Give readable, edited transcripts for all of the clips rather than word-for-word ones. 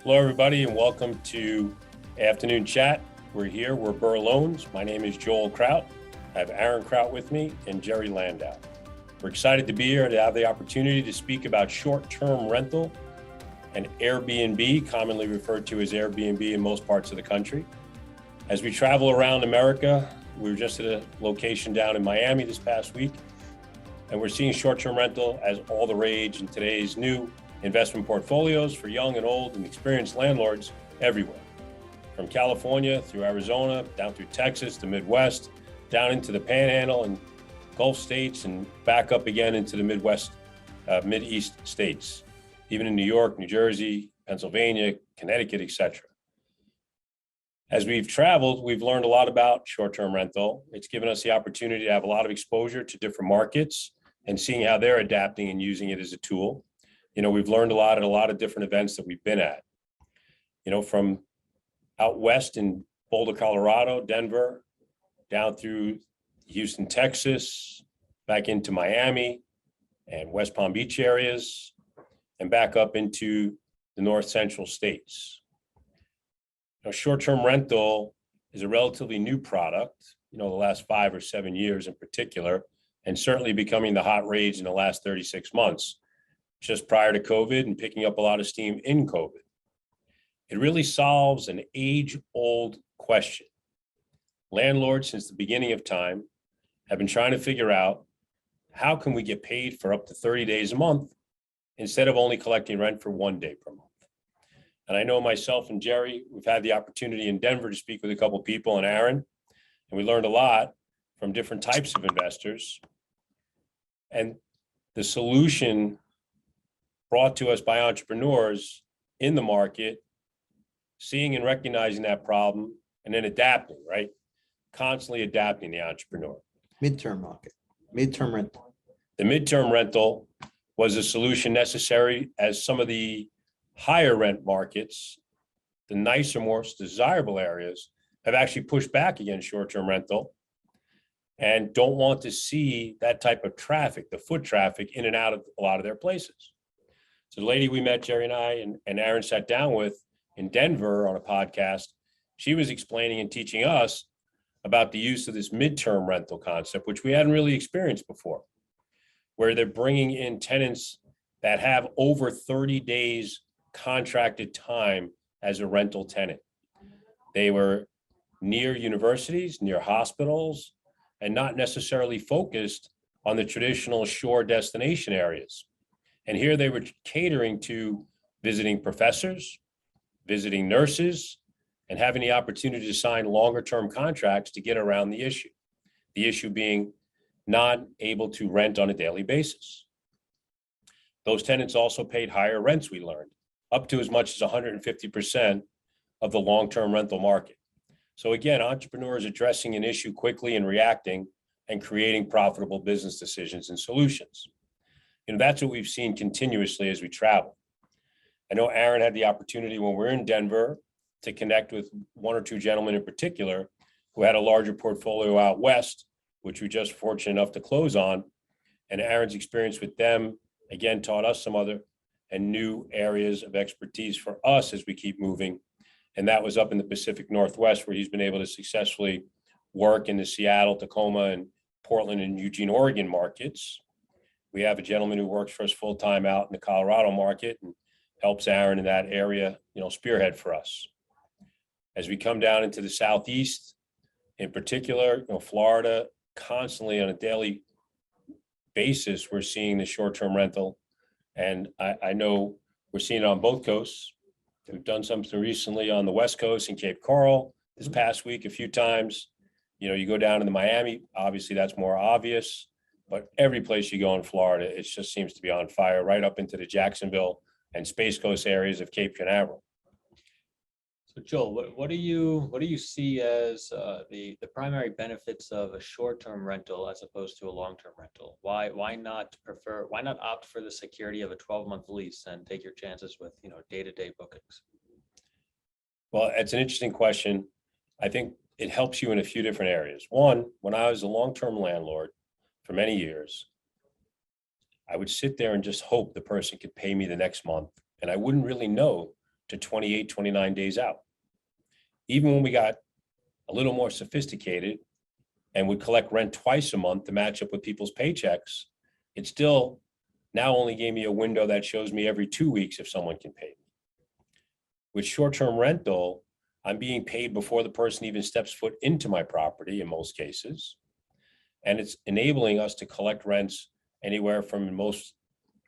Hello, everybody, and welcome to Afternoon Chat. We're BRRRR Loans. My name is Joel Kraut. I have Aaron Kraut with me and Jerry Landau. We're excited to be here to have the opportunity to speak about short-term rental and Airbnb, commonly referred to as Airbnb in most parts of the country. As we travel around America, we were just at a location down in Miami this past week, and we're seeing short-term rental as all the rage in today's new investment portfolios for young and old and experienced landlords everywhere. From California through Arizona, down through Texas, the Midwest, down into the Panhandle and Gulf states, and back up again into the Midwest, Mid-East states, even in New York, New Jersey, Pennsylvania, Connecticut, etc. As we've traveled, we've learned a lot about short-term rental. It's given us the opportunity to have a lot of exposure to different markets and seeing how they're adapting and using it as a tool. We've learned a lot at a lot of different events that we've been at. From out west in Boulder, Colorado, Denver, down through Houston, Texas, back into Miami and West Palm Beach areas, and back up into the north central states. Short-term rental is a relatively new product, the last 5 or 7 years in particular, and certainly becoming the hot rage in the last 36 months. Just prior to COVID and picking up a lot of steam in COVID. It really solves an age-old question. Landlords, since the beginning of time, have been trying to figure out how can we get paid for up to 30 days a month instead of only collecting rent for 1 day per month. And I know myself and Jerry, we've had the opportunity in Denver to speak with a couple of people, and Aaron, and we learned a lot from different types of investors. And the solution brought to us by entrepreneurs in the market, seeing and recognizing that problem, and then adapting, right? Constantly adapting the entrepreneur. Midterm market, midterm rental. The midterm rental was a solution necessary as some of the higher rent markets, the nicer, more desirable areas, have actually pushed back against short-term rental and don't want to see that type of traffic, the foot traffic, in and out of a lot of their places. So the lady we met, Jerry and I, and Aaron sat down with in Denver on a podcast, she was explaining and teaching us about the use of this midterm rental concept, which we hadn't really experienced before, where they're bringing in tenants that have over 30 days contracted time as a rental tenant. They were near universities, near hospitals, and not necessarily focused on the traditional shore destination areas. And here they were catering to visiting professors, visiting nurses, and having the opportunity to sign longer term contracts to get around the issue. The issue being not able to rent on a daily basis. Those tenants also paid higher rents, we learned, up to as much as 150% of the long-term rental market. So again, entrepreneurs addressing an issue quickly and reacting and creating profitable business decisions and solutions. That's what we've seen continuously as we travel. I know Aaron had the opportunity when we're in Denver to connect with 1 or 2 gentlemen in particular who had a larger portfolio out west, which we just fortunate enough to close on. And Aaron's experience with them, again, taught us some other and new areas of expertise for us as we keep moving. And that was up in the Pacific Northwest, where he's been able to successfully work in the Seattle, Tacoma, and Portland and Eugene, Oregon markets. We have a gentleman who works for us full-time out in the Colorado market and helps Aaron in that area, spearhead for us. As we come down into the Southeast, in particular, Florida, constantly on a daily basis, we're seeing the short-term rental. And I know we're seeing it on both coasts. We've done something recently on the West Coast in Cape Coral this past week a few times. You go down to the Miami, obviously that's more obvious. But every place you go in Florida, it just seems to be on fire, right up into the Jacksonville and Space Coast areas of Cape Canaveral. So Joel, what do you see as the primary benefits of a short-term rental as opposed to a long-term rental? Why not opt for the security of a 12-month lease and take your chances with day-to-day bookings? Well, it's an interesting question. I think it helps you in a few different areas. One, when I was a long-term landlord for many years, I would sit there and just hope the person could pay me the next month. And I wouldn't really know to 28, 29 days out. Even when we got a little more sophisticated and would collect rent twice a month to match up with people's paychecks, it still now only gave me a window that shows me every 2 weeks if someone can pay me. With short-term rental, I'm being paid before the person even steps foot into my property in most cases. And it's enabling us to collect rents anywhere from, in most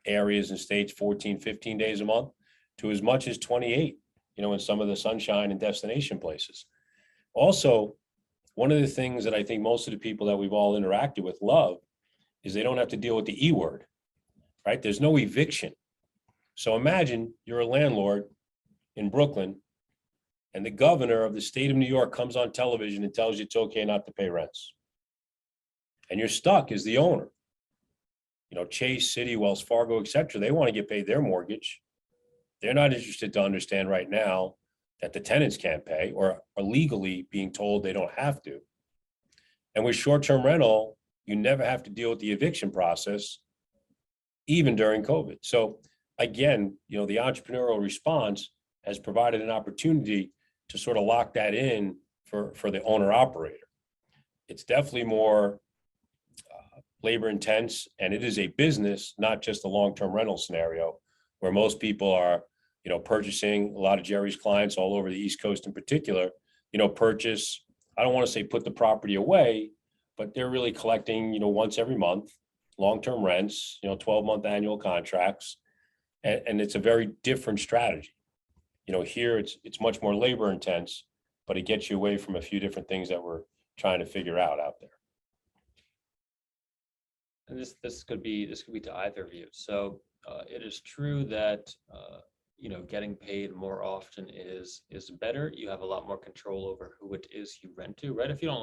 areas and states, 14, 15 days a month to as much as 28, in some of the sunshine and destination places. Also, one of the things that I think most of the people that we've all interacted with love is they don't have to deal with the E word, right? There's no eviction. So imagine you're a landlord in Brooklyn and the governor of the state of New York comes on television and tells you it's okay not to pay rents. And you're stuck as the owner. Chase, Citi, Wells Fargo, et cetera, they want to get paid their mortgage. They're not interested to understand right now that the tenants can't pay or are legally being told they don't have to. And with short-term rental, you never have to deal with the eviction process, even during COVID. So again, the entrepreneurial response has provided an opportunity to sort of lock that in for the owner operator. It's definitely more labor intense, and it is a business, not just a long-term rental scenario where most people are, purchasing. A lot of Jerry's clients all over the East Coast in particular, purchase, I don't want to say put the property away, but they're really collecting, once every month, long-term rents, 12-month annual contracts. And it's a very different strategy. Here it's much more labor intense, but it gets you away from a few different things that we're trying to figure out there. And this could be to either of you. So it is true that getting paid more often is better. You have a lot more control over who it is you rent to, right? If you don't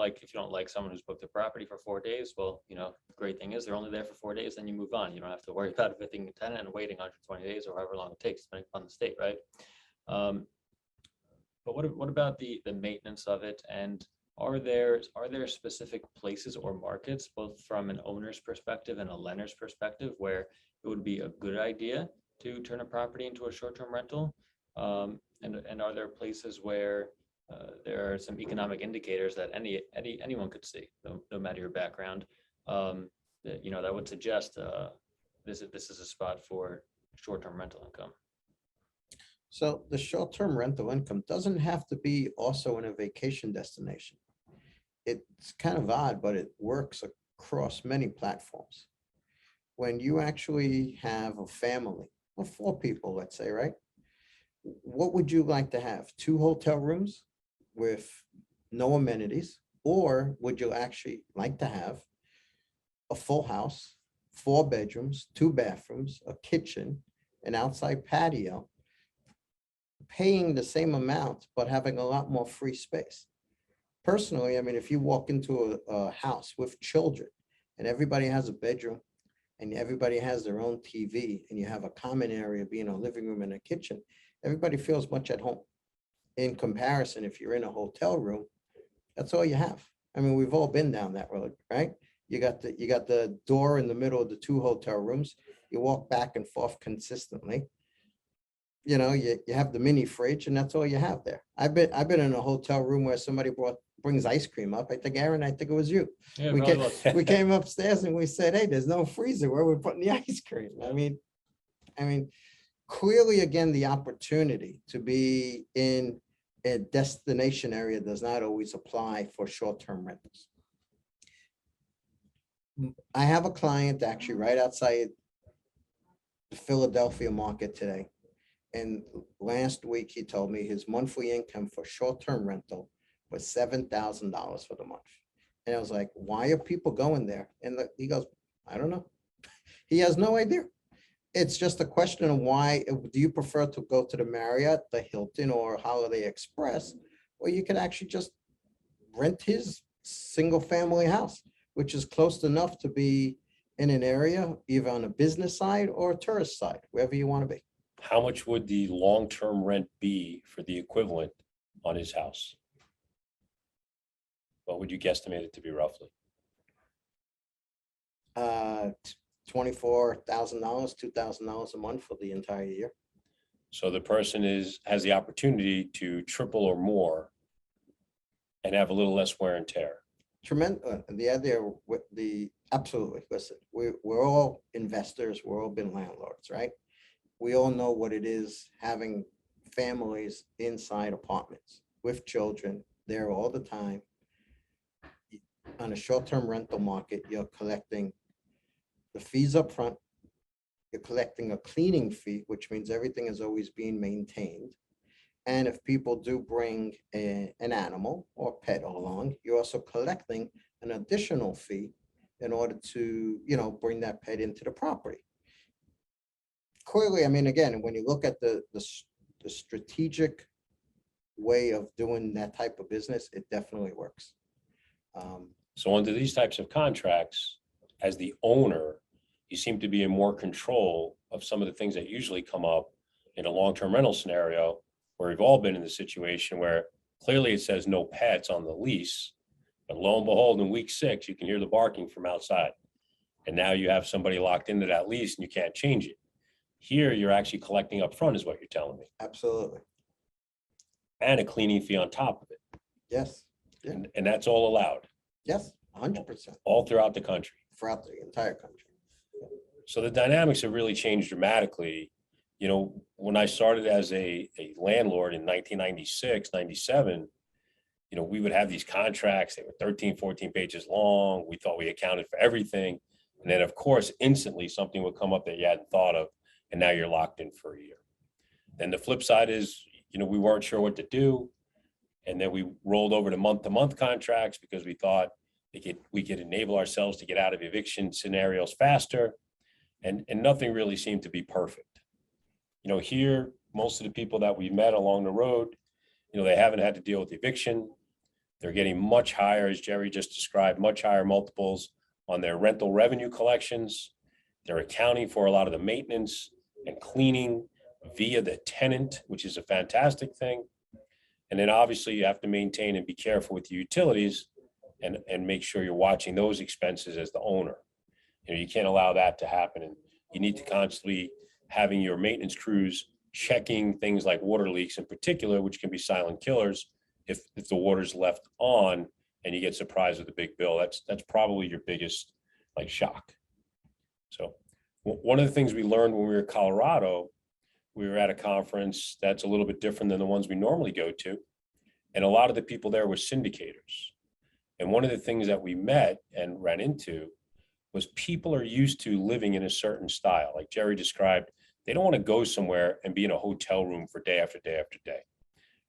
like someone who's booked the property for 4 days, well, the great thing is they're only there for 4 days, then you move on. You don't have to worry about evicting a tenant and waiting 120 days or however long it takes, depending on the state, right? But what about the maintenance of it? And are there specific places or markets, both from an owner's perspective and a lender's perspective, where it would be a good idea to turn a property into a short-term rental? And are there places where there are some economic indicators that anyone could see, no matter your background, that would suggest this is a spot for short-term rental income? So the short-term rental income doesn't have to be also in a vacation destination. It's kind of odd, but it works across many platforms. When you actually have a family of 4 people, let's say, right? What would you like to have? 2 hotel rooms with no amenities? Or would you actually like to have a full house, 4 bedrooms, 2 bathrooms, a kitchen, an outside patio, paying the same amount, but having a lot more free space? Personally, I mean, if you walk into a house with children and everybody has a bedroom and everybody has their own TV and you have a common area being a living room and a kitchen, everybody feels much at home. In comparison, if you're in a hotel room, that's all you have. I mean, we've all been down that road, right? You got the door in the middle of the 2 hotel rooms. You walk back and forth consistently. You have the mini fridge and that's all you have there. I've been in a hotel room where somebody brings ice cream up. I think it was you. Yeah, We came upstairs and we said, hey, there's no freezer. Where we're putting the ice cream? I mean, clearly, again, the opportunity to be in a destination area does not always apply for short-term rentals. I have a client actually right outside the Philadelphia market today. And last week, he told me his monthly income for short-term rental was $7,000 for the month. And I was like, why are people going there? And he goes, I don't know. He has no idea. It's just a question of why. Do you prefer to go to the Marriott, the Hilton, or Holiday Express? Or you could actually just rent his single-family house, which is close enough to be in an area, either on a business side or a tourist side, wherever you want to be. How much would the long-term rent be for the equivalent on his house? What would you guesstimate it to be roughly? $24,000, $2,000 a month for the entire year. So the person has the opportunity to triple or more and have a little less wear and tear. The idea with absolutely, listen, we're all investors, we're all been landlords, right? We all know what it is having families inside apartments with children there all the time. On a short-term rental market, you're collecting the fees up front. You're collecting a cleaning fee, which means everything is always being maintained. And if people do bring an animal or pet along, you're also collecting an additional fee in order to, bring that pet into the property. Clearly, I mean, again, when you look at the strategic way of doing that type of business, it definitely works. So under these types of contracts, as the owner, you seem to be in more control of some of the things that usually come up in a long-term rental scenario, where we've all been in the situation where clearly it says no pets on the lease, but lo and behold, in week 6, you can hear the barking from outside. And now you have somebody locked into that lease and you can't change it. Here, you're actually collecting up front, is what you're telling me, Absolutely. and a cleaning fee on top of it. Yes. Yeah. And that's all allowed Yes, 100% all throughout the country. throughout the entire country. So the dynamics have really changed dramatically. When I started as a landlord in 1996, 97, we would have these contracts. They were 13, 14 pages long. We thought we accounted for everything. And then, of course, instantly something would come up that you hadn't thought of, and now you're locked in for a year. Then the flip side is, we weren't sure what to do. And then we rolled over to month contracts because we thought we could enable ourselves to get out of eviction scenarios faster. And nothing really seemed to be perfect. Here, most of the people that we met along the road, they haven't had to deal with eviction. They're getting much higher, as Jerry just described, much higher multiples on their rental revenue collections. They're accounting for a lot of the maintenance and cleaning via the tenant, which is a fantastic thing. And then obviously you have to maintain and be careful with the utilities and make sure you're watching those expenses as the owner. You can't allow that to happen. And you need to constantly having your maintenance crews checking things like water leaks in particular, which can be silent killers if the water's left on and you get surprised with a big bill. That's probably your biggest shock. So one of the things we learned when we were in Colorado, we were at a conference that's a little bit different than the ones we normally go to. And a lot of the people there were syndicators. And one of the things that we met and ran into was people are used to living in a certain style. Like Jerry described, they don't want to go somewhere and be in a hotel room for day after day after day.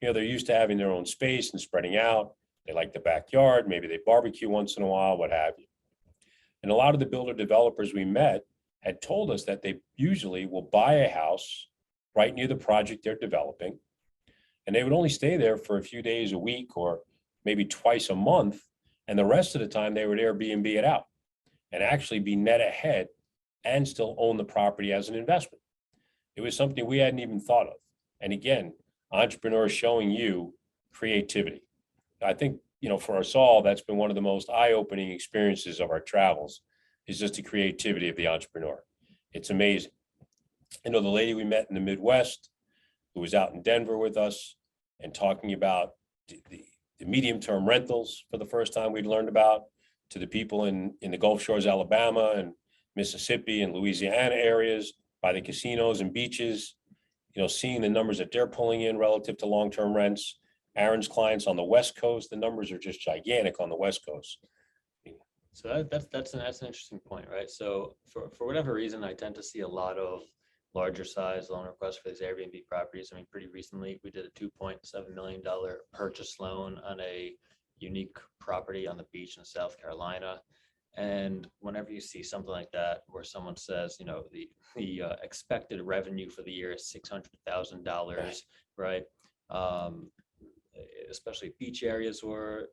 They're used to having their own space and spreading out. They like the backyard. Maybe they barbecue once in a while, what have you. And a lot of the builder developers we met had told us that they usually will buy a house right near the project they're developing. And they would only stay there for a few days a week or maybe twice a month. And the rest of the time they would Airbnb it out and actually be net ahead and still own the property as an investment. It was something we hadn't even thought of. And again, entrepreneurs showing you creativity. I think, for us all, that's been one of the most eye-opening experiences of our travels, is just the creativity of the entrepreneur. It's amazing. The lady we met in the Midwest who was out in Denver with us and talking about the medium-term rentals for the first time we'd learned about, to the people in the Gulf Shores, Alabama and Mississippi and Louisiana areas by the casinos and beaches, seeing the numbers that they're pulling in relative to long-term rents. Aaron's clients on the West Coast, the numbers are just gigantic on the West Coast. So that's an interesting point, right? So for whatever reason, I tend to see a lot of larger size loan requests for these Airbnb properties. I mean, pretty recently we did a $2.7 million purchase loan on a unique property on the beach in South Carolina. And whenever you see something like that, where someone says, the expected revenue for the year is $600,000, right? Especially beach areas or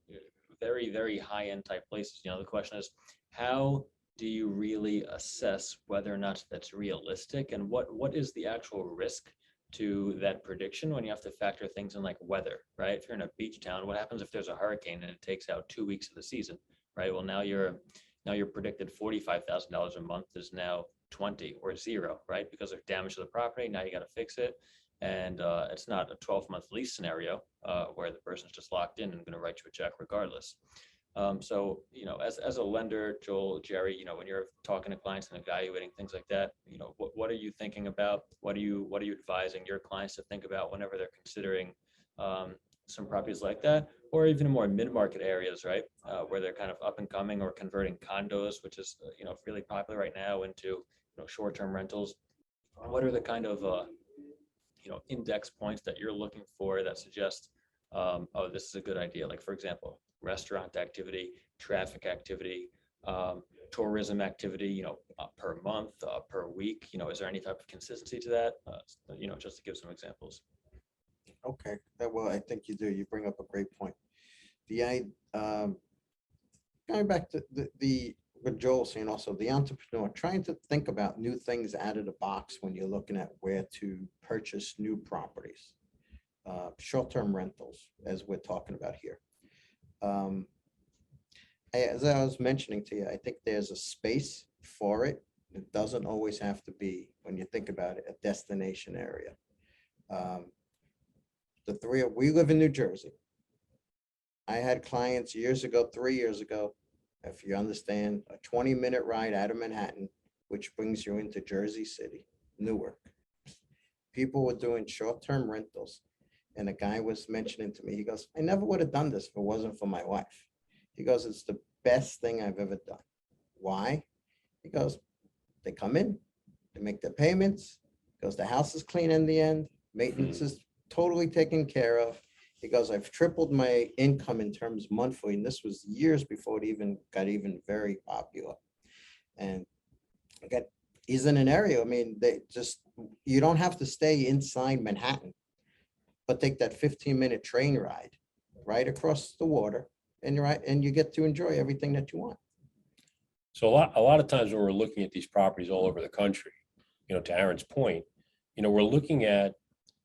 very, very high-end type places. The question is, how do you really assess whether or not that's realistic, and what is the actual risk to that prediction when you have to factor things in like weather, right? If you're in a beach town, what happens if there's a hurricane and it takes out 2 weeks of the season, right? Well, now your predicted $45,000 a month is now 20 or 0, right? Because there's damage to the property. Now you got to fix it. and it's not a 12-month lease scenario where the person's just locked in and going to write you a check regardless. So, as a lender, Joel, Jerry, when you're talking to clients and evaluating things like that, what are you thinking about? What are you advising your clients to think about whenever they're considering some properties like that, or even in more mid-market areas, right? Where they're kind of up and coming or converting condos, which is, really popular right now, into, short-term rentals. What are the kind of, index points that you're looking for that suggest, oh, this is a good idea? Like, for example, restaurant activity, traffic activity, tourism activity, per month, per week, is there any type of consistency to that? Just to give some examples. Okay, well, I think you do. You bring up a great point. Going back to what Joel's saying also, the entrepreneur trying to think about new things out of the box when you're looking at where to purchase new properties. Short-term rentals, as we're talking about here. As I was mentioning to you, I think there's a space for it. It doesn't always have to be, when you think about it, a destination area. We live in New Jersey. I had clients years ago, 3 years ago, if you understand, a 20-minute ride out of Manhattan, which brings you into Jersey City, Newark. People were doing short-term rentals. And a guy was mentioning to me, he goes, I never would have done this if it wasn't for my wife. He goes, it's the best thing I've ever done. Why? He goes, they come in, they make their payments. He goes, the house is clean in the end. Maintenance is totally taken care of. He goes, I've tripled my income in terms monthly. And this was years before it even got very popular. And again, he's in an area, you don't have to stay inside Manhattan, but take that 15-minute train ride right across the water, and you get to enjoy everything that you want. So a lot of times when we're looking at these properties all over the country, to Aaron's point, we're looking at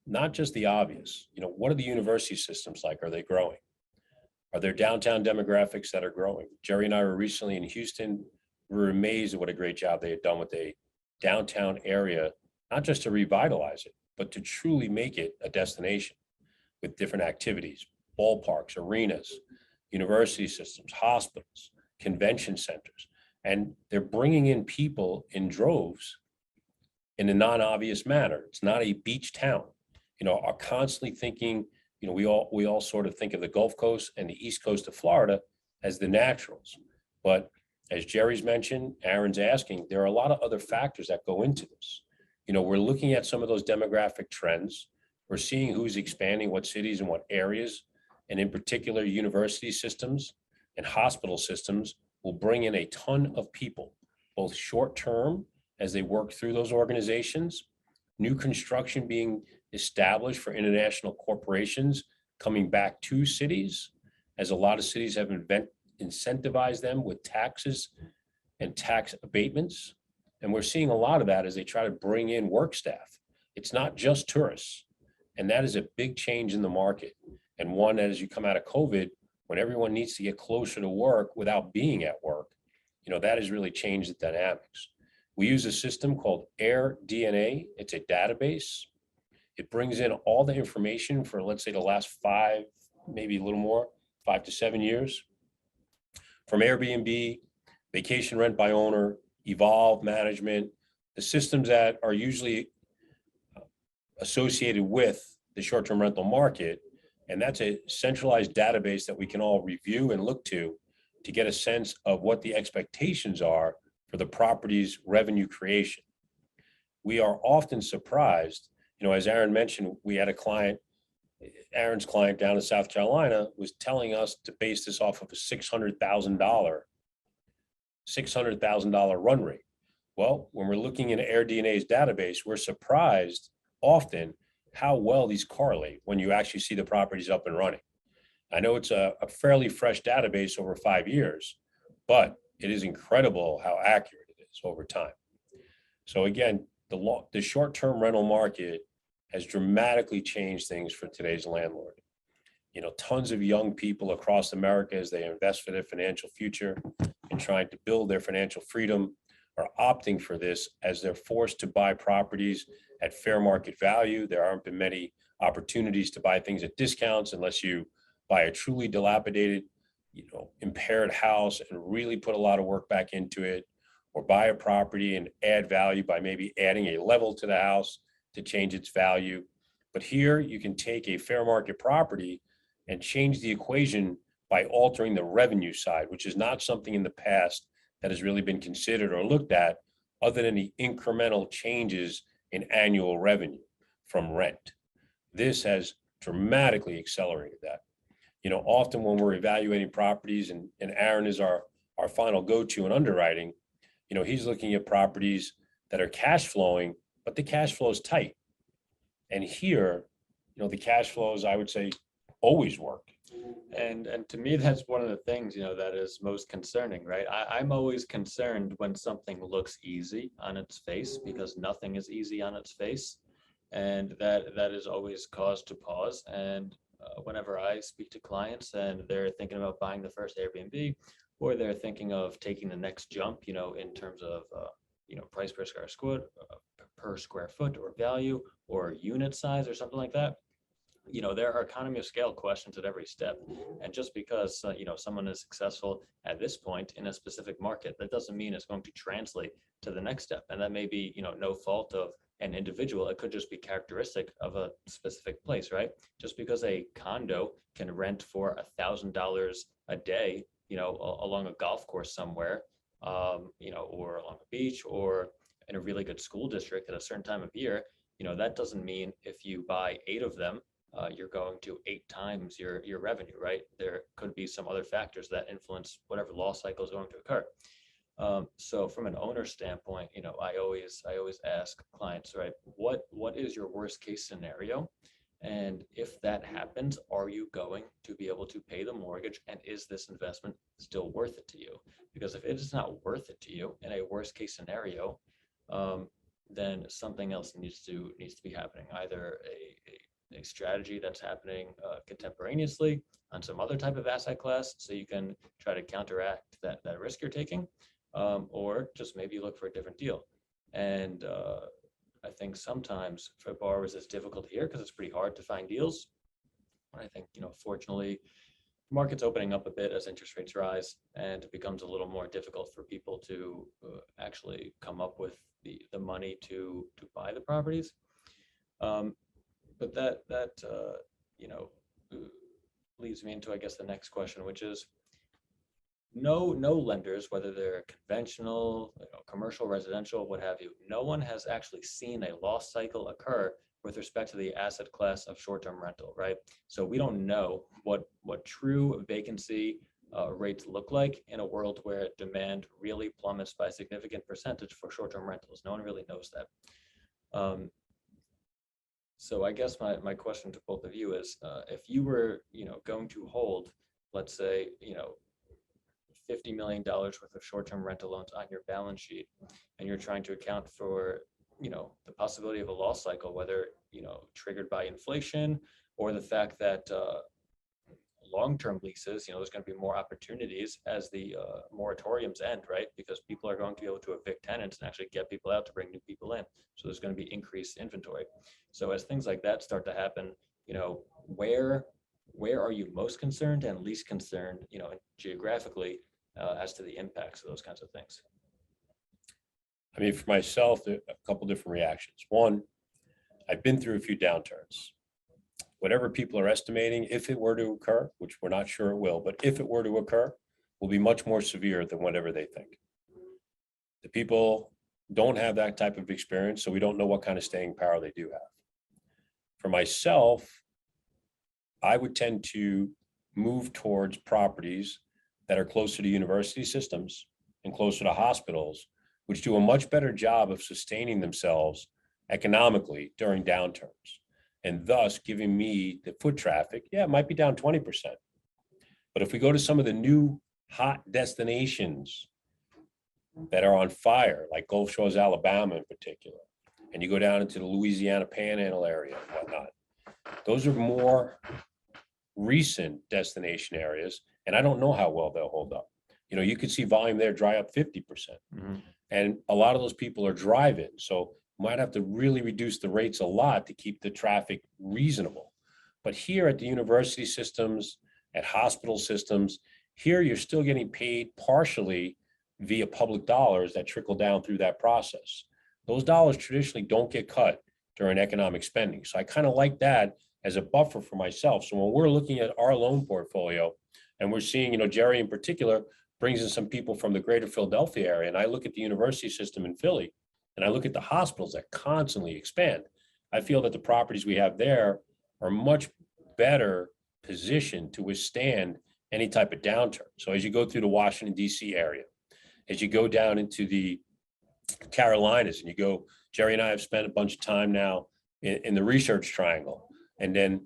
not just the obvious, what are the university systems like? Are they growing? Are there downtown demographics that are growing? Jerry and I were recently in Houston. We were amazed at what a great job they had done with a downtown area, not just to revitalize it, but to truly make it a destination with different activities, ballparks, arenas, university systems, hospitals, convention centers. And they're bringing in people in droves in a non-obvious manner. It's not a beach town. Are constantly thinking, we all sort of think of the Gulf Coast and the East Coast of Florida as the naturals. But as Jerry's mentioned, Aaron's asking, there are a lot of other factors that go into this. We're looking at some of those demographic trends. We're seeing who's expanding, what cities and what areas, and in particular, university systems and hospital systems will bring in a ton of people, both short-term as they work through those organizations, new construction being established for international corporations coming back to cities, as a lot of cities have incentivized them with taxes and tax abatements. And we're seeing a lot of that as they try to bring in work staff. It's not just tourists. And that is a big change in the market. And one that as you come out of COVID, when everyone needs to get closer to work without being at work, that has really changed the dynamics. We use a system called BRRRR. It's a database. It brings in all the information for, let's say, the last 5, maybe a little more, 5 to 7 years, from Airbnb, vacation rent by owner, Evolve management, the systems that are usually associated with the short-term rental market. And that's a centralized database that we can all review and look to get a sense of what the expectations are for the property's revenue creation. We are often surprised, as Aaron mentioned, we had a client, Aaron's client down in South Carolina was telling us to base this off of a $600,000 run rate. Well, when we're looking in AirDNA's database, we're surprised often how well these correlate when you actually see the properties up and running. I know it's a fairly fresh database over 5 years, but it is incredible how accurate it is over time. So again, the short-term rental market has dramatically changed things for today's landlord. Tons of young people across America, as they invest for their financial future and trying to build their financial freedom, are opting for this as they're forced to buy properties at fair market value. There aren't been many opportunities to buy things at discounts unless you buy a truly dilapidated, impaired house and really put a lot of work back into it, or buy a property and add value by maybe adding a level to the house to change its value. But here you can take a fair market property and change the equation by altering the revenue side, which is not something in the past that has really been considered or looked at other than the incremental changes in annual revenue from rent. This has dramatically accelerated that. Often when we're evaluating properties, and Aaron is our final go-to in underwriting, he's looking at properties that are cash flowing, but the cash flow is tight. And here, the cash flows, I would say, always work. And to me, that's one of the things, that is most concerning, right? I'm always concerned when something looks easy on its face, because nothing is easy on its face. And that is always cause to pause. And whenever I speak to clients and they're thinking about buying the first Airbnb, or they're thinking of taking the next jump, in terms of, price per square foot or value or unit size or something like that, there are economy of scale questions at every step. And just because, someone is successful at this point in a specific market, that doesn't mean it's going to translate to the next step. And that may be, no fault of an individual. It could just be characteristic of a specific place, right? Just because a condo can rent for $1,000 a day, along a golf course somewhere, or along a beach, or in a really good school district at a certain time of year, that doesn't mean if you buy 8 of them, you're going to 8 times your revenue, right? There could be some other factors that influence whatever loss cycle is going to occur. So from an owner standpoint, I always ask clients, right, what is your worst case scenario? And if that happens, are you going to be able to pay the mortgage? And is this investment still worth it to you? Because if it is not worth it to you in a worst case scenario, then something else needs to be happening. Either a strategy that's happening contemporaneously on some other type of asset class, so you can try to counteract that risk you're taking, or just maybe look for a different deal. And I think sometimes for borrowers it's difficult here because it's pretty hard to find deals. I think, fortunately, the market's opening up a bit as interest rates rise, and it becomes a little more difficult for people to actually come up with the money to buy the properties. But that leads me into, I guess, the next question, which is no lenders, whether they're conventional, commercial, residential, what have you, no one has actually seen a loss cycle occur with respect to the asset class of short-term rental, right? So we don't know what true vacancy rates look like in a world where demand really plummets by a significant percentage for short-term rentals. No one really knows that. So I guess my question to both of you is, if you were, going to hold, let's say, $50 million worth of short-term rental loans on your balance sheet, and you're trying to account for, the possibility of a loss cycle, whether, triggered by inflation or the fact that long-term leases, there's going to be more opportunities as the moratoriums end, right? Because people are going to be able to evict tenants and actually get people out to bring new people in. So there's going to be increased inventory. So as things like that start to happen, where are you most concerned and least concerned, geographically, as to the impacts of those kinds of things? I mean, for myself, there are a couple different reactions. One, I've been through a few downturns. Whatever people are estimating, if it were to occur, which we're not sure it will, but if it were to occur, will be much more severe than whatever they think. The people don't have that type of experience, so we don't know what kind of staying power they do have. For myself, I would tend to move towards properties that are closer to university systems and closer to hospitals, which do a much better job of sustaining themselves economically during downturns, and thus giving me the foot traffic. Yeah, it might be down 20%. But if we go to some of the new hot destinations that are on fire, like Gulf Shores, Alabama in particular, and you go down into the Louisiana Panhandle area and whatnot, those are more recent destination areas, and I don't know how well they'll hold up. You could see volume there dry up 50%. And a lot of those people are driving. So might have to really reduce the rates a lot to keep the traffic reasonable. But here at the university systems, at hospital systems, here you're still getting paid partially via public dollars that trickle down through that process. Those dollars traditionally don't get cut during economic spending. So I kind of like that as a buffer for myself. So when we're looking at our loan portfolio and we're seeing, Jerry in particular brings in some people from the greater Philadelphia area, and I look at the university system in Philly, and I look at the hospitals that constantly expand, I feel that the properties we have there are much better positioned to withstand any type of downturn. So as you go through the Washington, D.C. area, as you go down into the Carolinas, and you go, Jerry and I have spent a bunch of time now in the Research Triangle, and then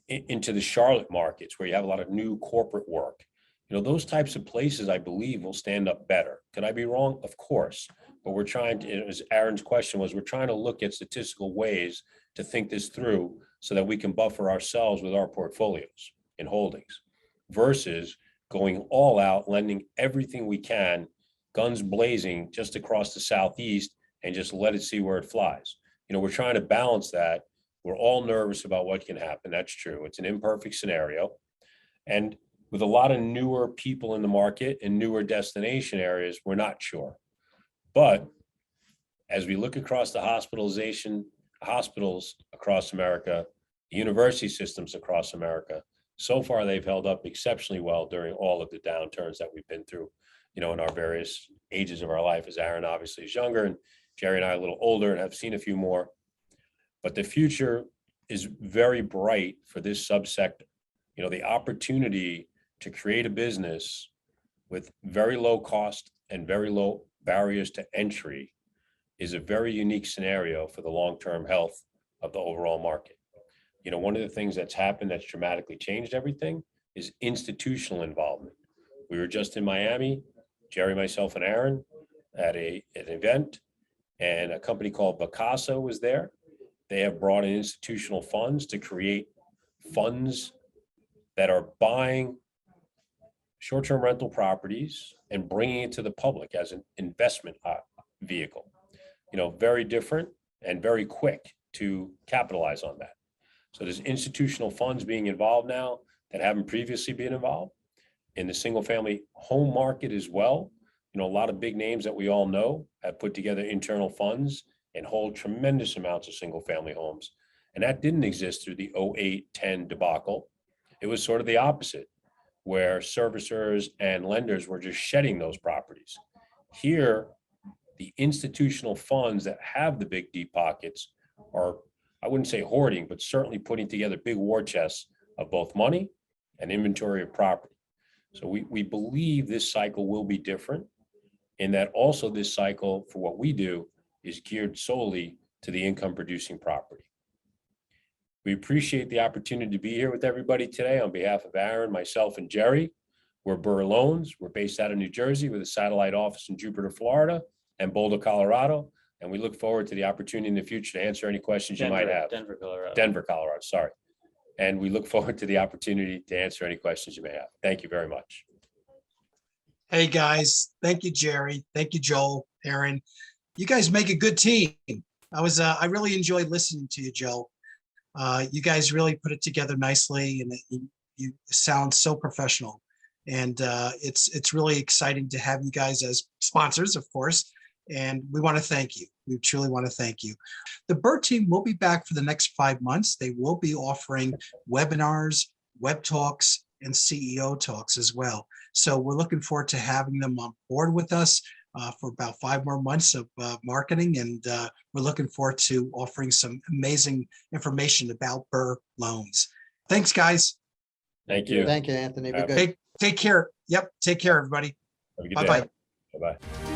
into the Charlotte markets where you have a lot of new corporate work. Those types of places, I believe, will stand up better. Could I be wrong? Of course. But we're trying to, as Aaron's question was, we're trying to look at statistical ways to think this through so that we can buffer ourselves with our portfolios and holdings versus going all out, lending everything we can, guns blazing just across the Southeast and just let it see where it flies. We're trying to balance that. We're all nervous about what can happen. That's true. It's an imperfect scenario. And with a lot of newer people in the market and newer destination areas, we're not sure. But as we look across the hospitals across America, the university systems across America, so far they've held up exceptionally well during all of the downturns that we've been through, in our various ages of our life, as Aaron obviously is younger and Jerry and I are a little older and have seen a few more. But the future is very bright for this subsector. The opportunity to create a business with very low cost and very low barriers to entry is a very unique scenario for the long-term health of the overall market. One of the things that's happened that's dramatically changed everything is institutional involvement. We were just in Miami, Jerry, myself, and Aaron at an event, and a company called Vacasa was there. They have brought in institutional funds to create funds that are buying short-term rental properties and bringing it to the public as an investment vehicle. Very different and very quick to capitalize on that. So there's institutional funds being involved now that haven't previously been involved in the single-family home market as well. A lot of big names that we all know have put together internal funds and hold tremendous amounts of single-family homes. And that didn't exist through the 08-10 debacle. It was sort of the opposite, where servicers and lenders were just shedding those properties. Here, the institutional funds that have the big deep pockets are, I wouldn't say hoarding, but certainly putting together big war chests of both money and inventory of property. So we believe this cycle will be different, in that also this cycle for what we do is geared solely to the income producing property. We appreciate the opportunity to be here with everybody today on behalf of Aaron, myself, and Jerry. We're BRRRR Loans. We're based out of New Jersey with a satellite office in Jupiter, Florida, and Boulder, Colorado. And we look forward to the opportunity in the future to answer any questions you might have. Denver, Colorado. Denver, Colorado, sorry. And we look forward to the opportunity to answer any questions you may have. Thank you very much. Hey, guys. Thank you, Jerry. Thank you, Joel, Aaron. You guys make a good team. I really enjoyed listening to you, Joe. You guys really put it together nicely, and you sound so professional. And it's really exciting to have you guys as sponsors, of course. And we want to thank you. We truly want to thank you. The BRRRR team will be back for the next 5 months. They will be offering webinars, web talks, and CEO talks as well. So we're looking forward to having them on board with us for about 5 more months of marketing. And we're looking forward to offering some amazing information about BRRRR Loans. Thanks, guys. Thank you. Thank you, Anthony. Be good. Take care. Yep. Take care, everybody. Have a good day. Bye-bye. Bye-bye.